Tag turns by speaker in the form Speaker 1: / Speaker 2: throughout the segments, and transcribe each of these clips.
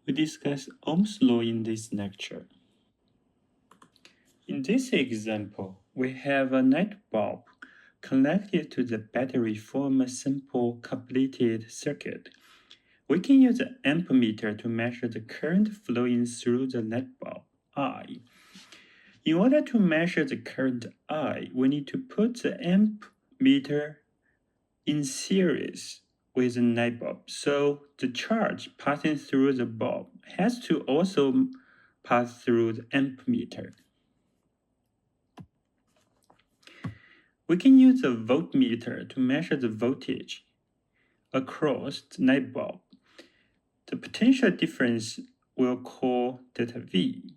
Speaker 1: we discuss Ohm's law in this lecture. In this example, we have a light bulb connected to the battery from a simple completed circuit. We can use an ammeter to measure the current flowing through the light bulb I. In order to measure the current I, we need to put the ammeter in series with the light bulb. So the charge passing through the bulb has to also pass through the ammeter. We can use a voltmeter to measure the voltage across the light bulb. The potential difference we'll call delta V.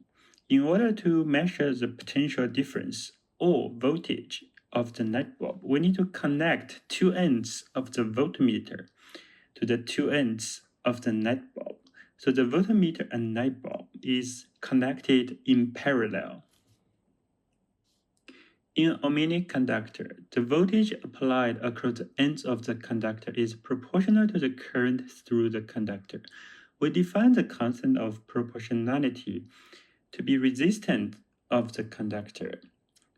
Speaker 1: In order to measure the potential difference or voltage of the light bulb, we need to connect two ends of the voltmeter to the two ends of the light bulb. So the voltmeter and light bulb is connected in parallel. In an ohmic conductor, the voltage applied across the ends of the conductor is proportional to the current through the conductor. We define the constant of proportionality to be resistance of the conductor.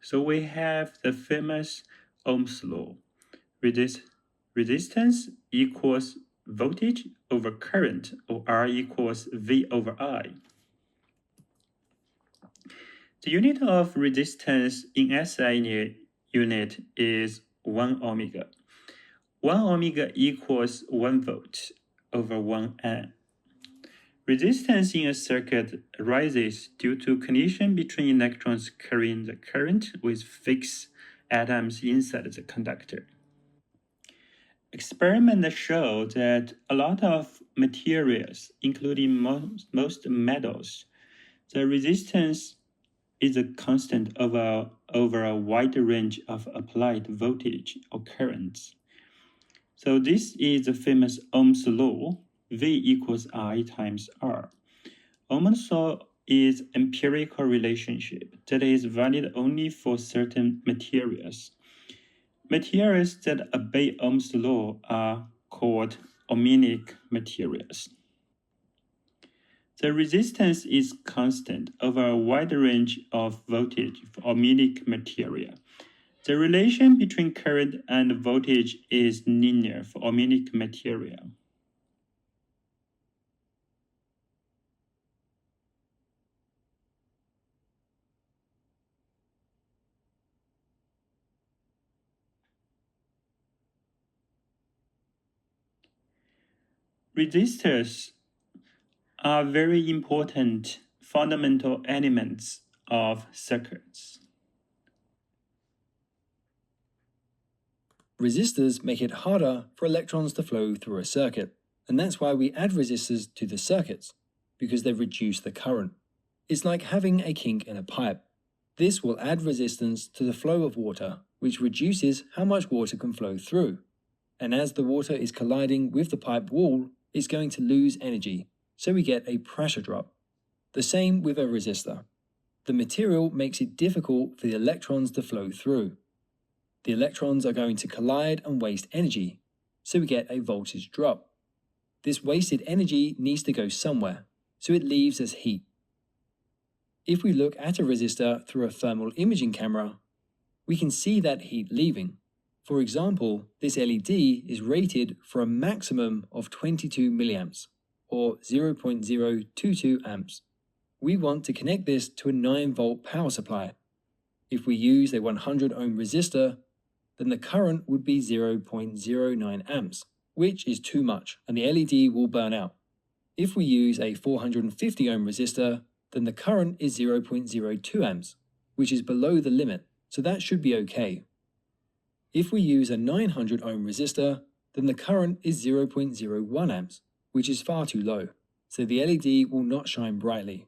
Speaker 1: So we have the famous Ohm's law. Resistance equals voltage over current, or R equals V over I. The unit of resistance in SI unit is 1 ohms. 1 ohms equals 1 volt over 1 amp. Resistance in a circuit rises due to collision between electrons carrying the current with fixed atoms inside the conductor. Experiments show that a lot of materials, including most metals, the resistance is a constant over a wide range of applied voltage or currents. So this is the famous Ohm's law, V equals I times R. Ohm's law is empirical relationship that is valid only for certain materials. Materials that obey Ohm's law are called ohmic materials. The resistance is constant over a wide range of voltage for ohmic material. The relation between current and voltage is linear for ohmic material. Resistors are very important fundamental elements of circuits.
Speaker 2: Resistors make it harder for electrons to flow through a circuit, and that's why we add resistors to the circuits, because they reduce the current. It's like having a kink in a pipe. This will add resistance to the flow of water, which reduces how much water can flow through. And as the water is colliding with the pipe wall, it's going to lose energy, so we get a pressure drop. The same with a resistor. The material makes it difficult for the electrons to flow through. The electrons are going to collide and waste energy, so we get a voltage drop. This wasted energy needs to go somewhere, so it leaves as heat. If we look at a resistor through a thermal imaging camera, we can see that heat leaving. For example, this LED is rated for a maximum of 22 milliamps, or 0.022 amps. We want to connect this to a 9-volt power supply. If we use a 100 ohm resistor, then the current would be 0.09 amps, which is too much, and the LED will burn out. If we use a 450 ohm resistor, then the current is 0.02 amps, which is below the limit, so that should be okay. If we use a 900 ohm resistor, then the current is 0.01 amps, which is far too low, so the LED will not shine brightly.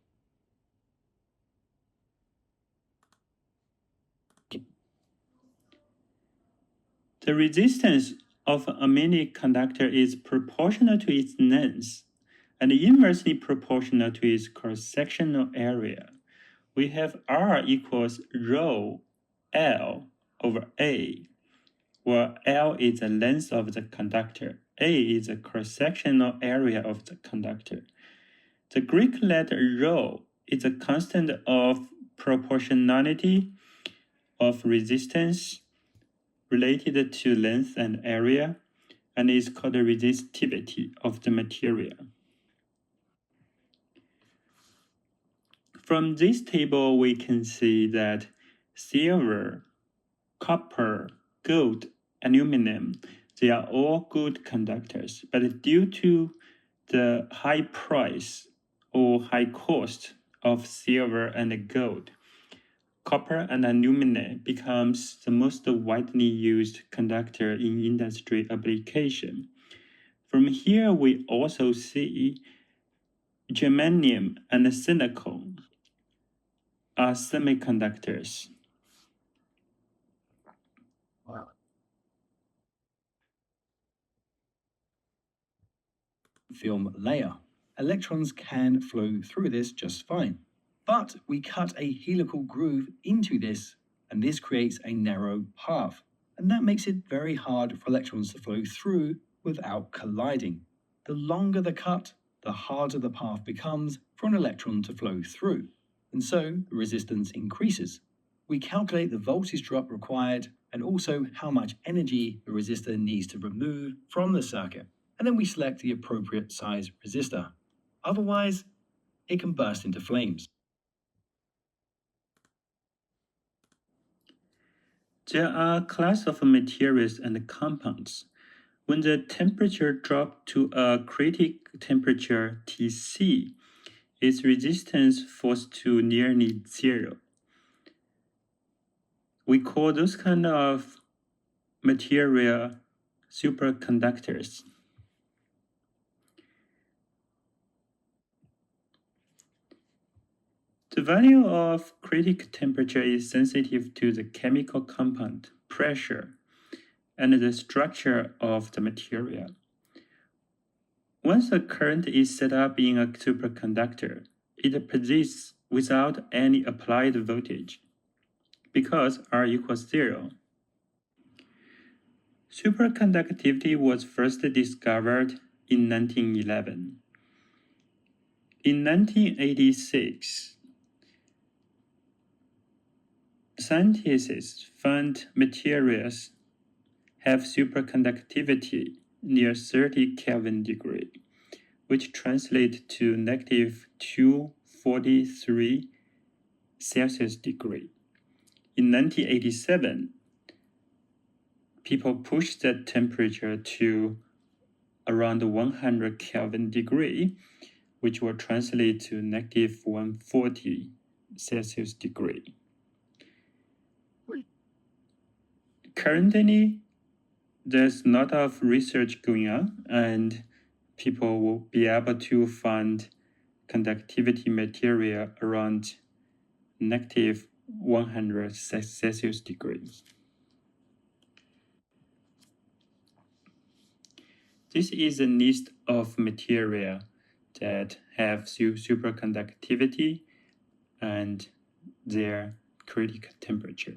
Speaker 1: The resistance of an ohmic conductor is proportional to its length and inversely proportional to its cross-sectional area. We have R equals rho L over A, where L is the length of the conductor, A is the cross-sectional area of the conductor. The Greek letter rho is a constant of proportionality of resistance related to length and area, and is called the resistivity of the material. From this table, we can see that silver, copper, gold, aluminum, they are all good conductors, but due to the high price or high cost of silver and gold, copper and aluminum becomes the most widely used conductor in industry application. From here, we also see germanium and silicon are semiconductors.
Speaker 2: Film layer. Electrons can flow through this just fine. But we cut a helical groove into this, and this creates a narrow path. And that makes it very hard for electrons to flow through without colliding. The longer the cut, the harder the path becomes for an electron to flow through. And so the resistance increases. We calculate the voltage drop required and also how much energy the resistor needs to remove from the circuit. And then we select the appropriate size resistor. Otherwise, it can burst into flames.
Speaker 1: There are class of materials and compounds. When the temperature drops to a critical temperature Tc, its resistance falls to nearly zero. We call those kind of material superconductors. The value of critical temperature is sensitive to the chemical compound, pressure, and the structure of the material. Once a current is set up in a superconductor, it persists without any applied voltage, because R equals 0. Superconductivity was first discovered in 1911. In 1986, scientists found materials have superconductivity near 30 Kelvin degree, which translates to negative 243 Celsius degree. In 1987, people pushed that temperature to around 100 Kelvin degree, which will translate to negative 140 Celsius degree. Currently, there's a lot of research going on, and people will be able to find conductivity material around negative 100 Celsius degrees. This is a list of material that have superconductivity and their critical temperature.